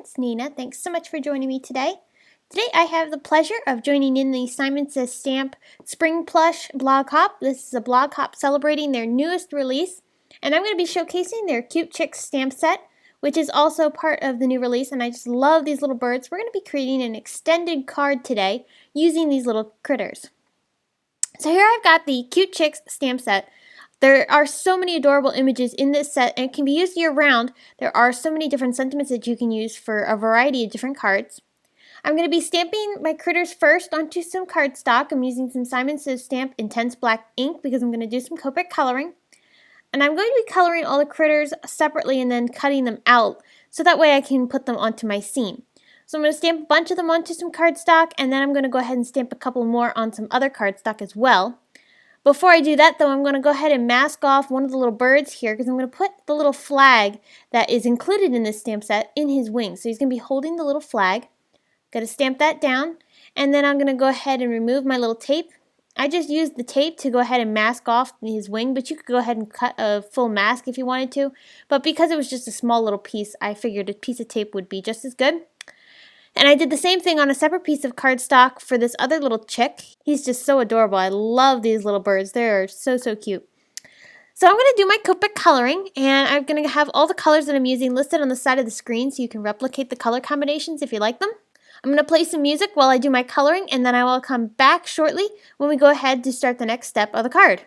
it's Nina. Thanks so much for joining me today. Today I have the pleasure of joining in the Simon Says Stamp Spring Plush Blog Hop. This is a blog hop celebrating their newest release, and I'm going to be showcasing their Cute Chicks stamp set, which is also part of the new release, and I just love these little birds. We're going to be creating an extended card today using these little critters. So here I've got the Cute Chicks stamp set. There are so many adorable images in this set, and it can be used year-round. There are so many different sentiments that you can use for a variety of different cards. I'm going to be stamping my critters first onto some cardstock. I'm using some Simon Says Stamp Intense Black ink because I'm going to do some Copic coloring. And I'm going to be coloring all the critters separately and then cutting them out so that way I can put them onto my scene. So I'm going to stamp a bunch of them onto some cardstock, and then I'm going to go ahead and stamp a couple more on some other cardstock as well. Before I do that, though, I'm going to go ahead and mask off one of the little birds here because I'm going to put the little flag that is included in this stamp set in his wings. So he's going to be holding the little flag. Got to stamp that down, and then I'm going to go ahead and remove my little tape. I just used the tape to go ahead and mask off his wing, but you could go ahead and cut a full mask if you wanted to. But because it was just a small little piece, I figured a piece of tape would be just as good. And I did the same thing on a separate piece of cardstock for this other little chick. He's just so adorable. I love these little birds. They're so cute. So I'm going to do my Copic coloring, and I'm going to have all the colors that I'm using listed on the side of the screen so you can replicate the color combinations if you like them. I'm going to play some music while I do my coloring, and then I will come back shortly when we go ahead to start the next step of the card.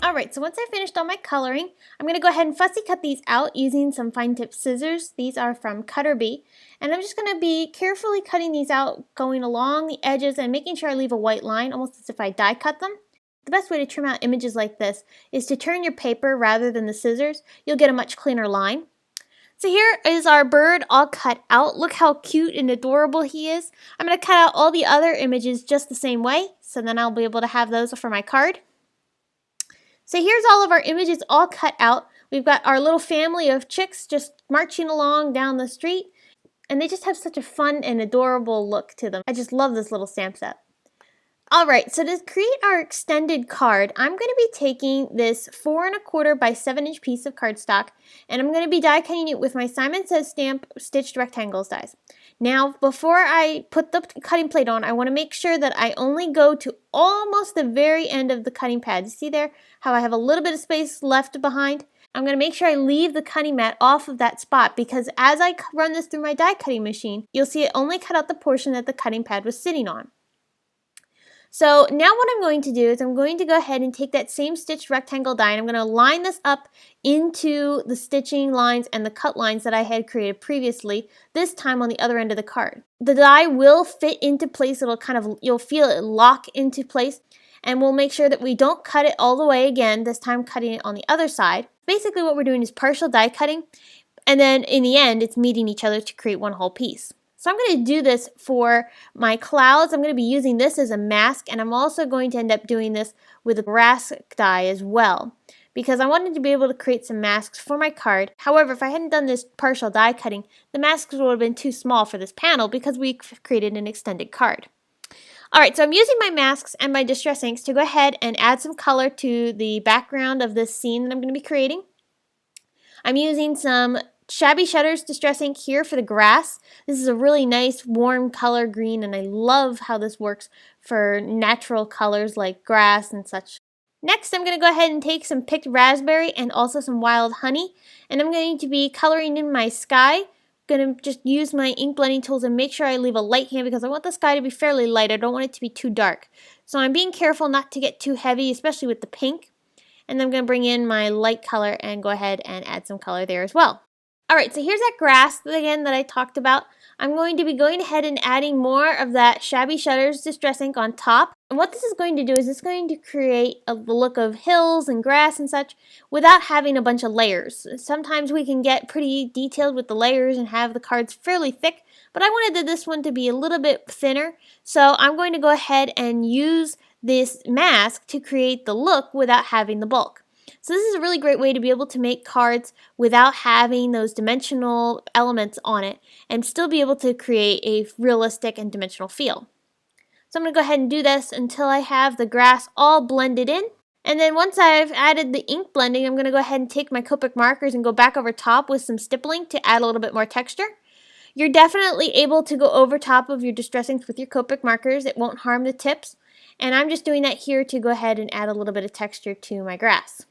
Alright, so once I finished all my coloring, I'm going to go ahead and fussy cut these out using some fine tip scissors. These are from Copic, and I'm just going to be carefully cutting these out, going along the edges and making sure I leave a white line, almost as if I die cut them. The best way to trim out images like this is to turn your paper rather than the scissors. You'll get a much cleaner line. So here is our bird all cut out. Look how cute and adorable he is. I'm going to cut out all the other images just the same way, so then I'll be able to have those for my card. So here's all of our images all cut out. We've got our little family of chicks just marching along down the street, and they just have such a fun and adorable look to them. I just love this little stamp set. Alright, so to create our extended card, I'm going to be taking this 4 1/4 by 7-inch piece of cardstock, and I'm going to be die cutting it with my Simon Says Stamp Stitched Rectangles dies. Now, before I put the cutting plate on, I want to make sure that I only go to almost the very end of the cutting pad. You see there how I have a little bit of space left behind? I'm going to make sure I leave the cutting mat off of that spot because as I run this through my die cutting machine, you'll see it only cut out the portion that the cutting pad was sitting on. So now what I'm going to do is I'm going to go ahead and take that same stitched rectangle die and I'm going to line this up into the stitching lines and the cut lines that I had created previously, this time on the other end of the card. The die will fit into place. You'll feel it lock into place, and we'll make sure that we don't cut it all the way again, this time cutting it on the other side. Basically what we're doing is partial die cutting, and then in the end it's meeting each other to create one whole piece. So So I'm going to do this for my clouds. I'm going to be using this as a mask, and I'm also going to end up doing this with a grass dye as well, because I wanted to be able to create some masks for my card. However, if I hadn't done this partial die cutting, the masks would have been too small for this panel because we created an extended card. Alright, so I'm using my masks and my distress inks to go ahead and add some color to the background of this scene that I'm going to be creating. I'm using some Shabby Shutters Distress Ink here for the grass. This is a really nice warm color green, and I love how this works for natural colors like grass and such. Next, I'm going to go ahead and take some picked raspberry and also some wild honey, and I'm going to be coloring in my sky. I'm going to just use my ink blending tools and make sure I leave a light hand because I want the sky to be fairly light. I don't want it to be too dark. So I'm being careful not to get too heavy, especially with the pink. And then I'm going to bring in my light color and go ahead and add some color there as well. Alright, so here's that grass again that I talked about. I'm going to be going ahead and adding more of that Shabby Shutters Distress Ink on top. And what this is going to do is it's going to create the look of hills and grass and such without having a bunch of layers. Sometimes we can get pretty detailed with the layers and have the cards fairly thick, but I wanted this one to be a little bit thinner. So I'm going to go ahead and use this mask to create the look without having the bulk. So this is a really great way to be able to make cards without having those dimensional elements on it and still be able to create a realistic and dimensional feel. So I'm going to go ahead and do this until I have the grass all blended in. And then once I've added the ink blending, I'm going to go ahead and take my Copic markers and go back over top with some stippling to add a little bit more texture. You're definitely able to go over top of your distress inks with your Copic markers. It won't harm the tips. And I'm just doing that here to go ahead and add a little bit of texture to my grass.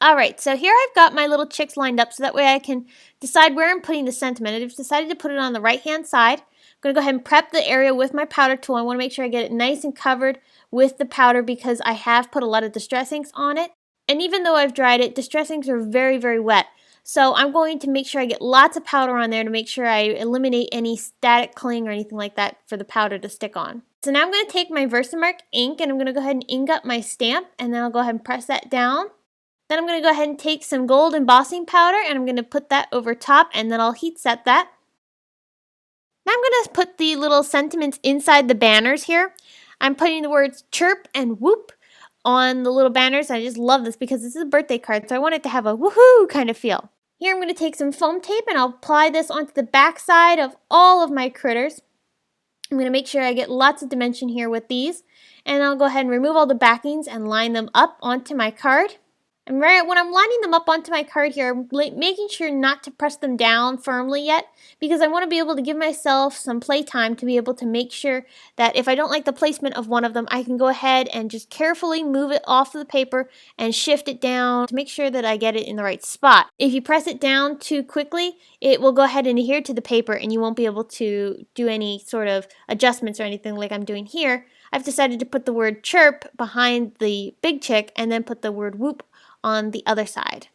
Alright, so here I've got my little chicks lined up so that way I can decide where I'm putting the sentiment. I've decided to put it on the right hand side. I'm going to go ahead and prep the area with my powder tool. I want to make sure I get it nice and covered with the powder because I have put a lot of distress inks on it. And even though I've dried it, distress inks are very, very wet. So I'm going to make sure I get lots of powder on there to make sure I eliminate any static cling or anything like that for the powder to stick on. So now I'm going to take my Versamark ink and I'm going to go ahead and ink up my stamp, and then I'll go ahead and press that down. Then I'm going to go ahead and take some gold embossing powder and I'm going to put that over top, and then I'll heat set that. Now I'm going to put the little sentiments inside the banners here. I'm putting the words chirp and whoop on the little banners. I just love this because this is a birthday card, so I want it to have a woohoo kind of feel. Here I'm going to take some foam tape and I'll apply this onto the back side of all of my critters. I'm going to make sure I get lots of dimension here with these, and I'll go ahead and remove all the backings and line them up onto my card. And right when I'm lining them up onto my card here, I'm making sure not to press them down firmly yet, because I want to be able to give myself some play time to be able to make sure that if I don't like the placement of one of them, I can go ahead and just carefully move it off of the paper and shift it down to make sure that I get it in the right spot. If you press it down too quickly, it will go ahead and adhere to the paper and you won't be able to do any sort of adjustments or anything like I'm doing here. I've decided to put the word chirp behind the big chick and then put the word whoop on the other side.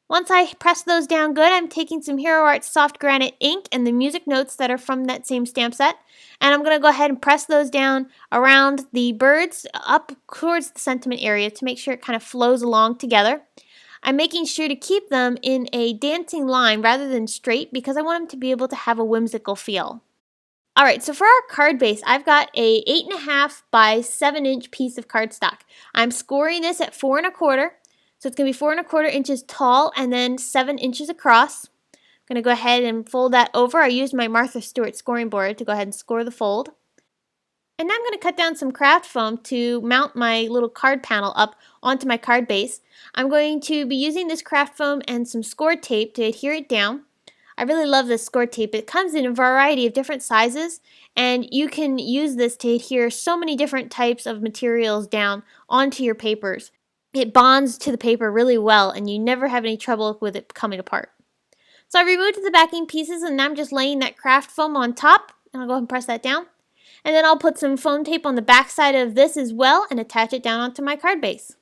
Once I press those down good, I'm taking some Hero Art Soft Granite ink and the music notes that are from that same stamp set, and I'm going to go ahead and press those down around the birds up towards the sentiment area to make sure it kind of flows along together. I'm making sure to keep them in a dancing line rather than straight because I want them to be able to have a whimsical feel. Alright, so for our card base, I've got a 8.5 by 7 inch piece of cardstock. I'm scoring this at 4 1/4. So it's going to be 4 1/4 inches tall and then 7 inches across. I'm going to go ahead and fold that over. I used my Martha Stewart scoring board to go ahead and score the fold. And now I'm going to cut down some craft foam to mount my little card panel up onto my card base. I'm going to be using this craft foam and some score tape to adhere it down. I really love this score tape. It comes in a variety of different sizes, and you can use this to adhere so many different types of materials down onto your papers. It bonds to the paper really well, and you never have any trouble with it coming apart. So I removed the backing pieces, and now I'm just laying that craft foam on top, and I'll go ahead and press that down. And then I'll put some foam tape on the back side of this as well and attach it down onto my card base.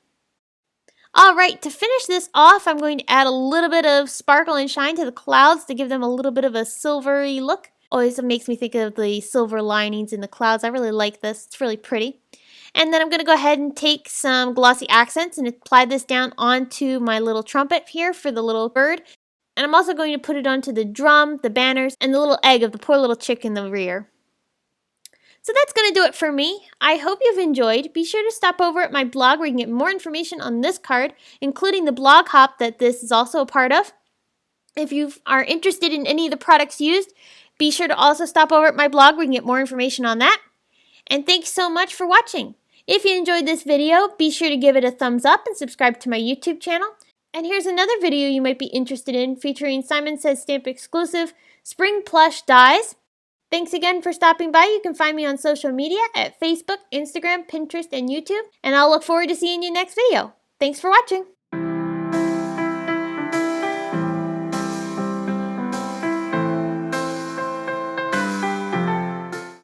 Alright, to finish this off, I'm going to add a little bit of sparkle and shine to the clouds to give them a little bit of a silvery look. Always makes me think of the silver linings in the clouds. I really like this. It's really pretty. And then I'm going to go ahead and take some glossy accents and apply this down onto my little trumpet here for the little bird. And I'm also going to put it onto the drum, the banners, and the little egg of the poor little chick in the rear. So that's going to do it for me. I hope you've enjoyed. Be sure to stop over at my blog where you can get more information on this card, including the blog hop that this is also a part of. If you are interested in any of the products used, be sure to also stop over at my blog where you can get more information on that. And thanks so much for watching. If you enjoyed this video, be sure to give it a thumbs up and subscribe to my YouTube channel. And here's another video you might be interested in featuring Simon Says Stamp exclusive spring plush dies. Thanks again for stopping by. You can find me on social media at Facebook, Instagram, Pinterest, and YouTube. And I'll look forward to seeing you next video. Thanks for watching.